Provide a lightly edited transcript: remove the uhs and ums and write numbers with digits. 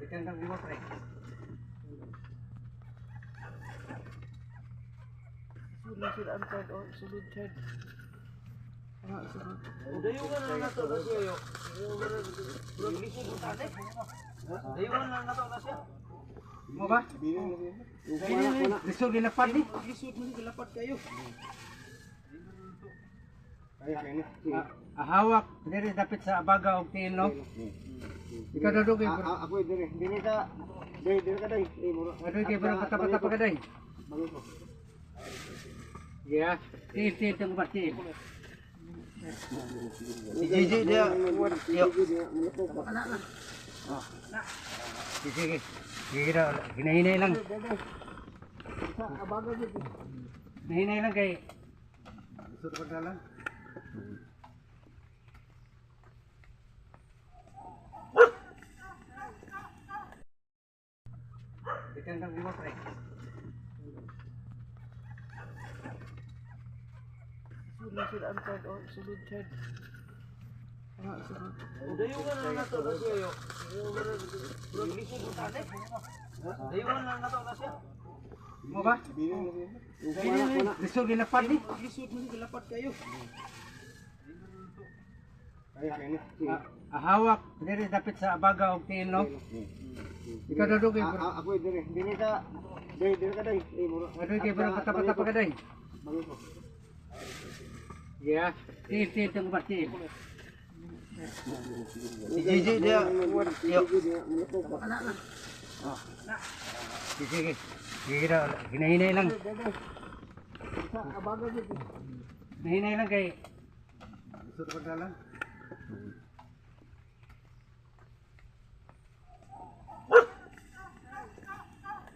Ikan kang lima pre. Sulod sila ang third or sulod third. Sulod. Dayungan na nato na siya yo. Bro, lisod mo tane. Dayungan na nato na siya. Mo ba? Lisod gilapad ni. Lisod mo gilapad kayo. Hawak diri dapit sa abaga og tiil no. Ikaw dudog eh. Ako dire. Dini sa dire ka day. Adoy kay pero patapata pa kaday. Yeah, tiil tong batil. Si Gigi dia. Sige. Sige daw, hinahinay lang. Hinahinay lang kay lisod pa dalan. Ikan kang lima pre. Sulod sila ang third or sulod third. Sulod. Dayungan na nato na siya yo. Bro, lisod mo tane. Dayungan na nato na siya. Mo ba? Lisod gilapad ni. Lisod mo gilapad kayo. Hawak diri dapit sa abaga og tiil no. Ikaw dudog eh. Ako dire. Dini sa dire ka day. Adoy kay pero patapata pa kaday. Yeah, tiil tong batil. Si Gigi dia. Sige. Sige daw, hinahinay lang. Hinahinay lang kay lisod pa dalan.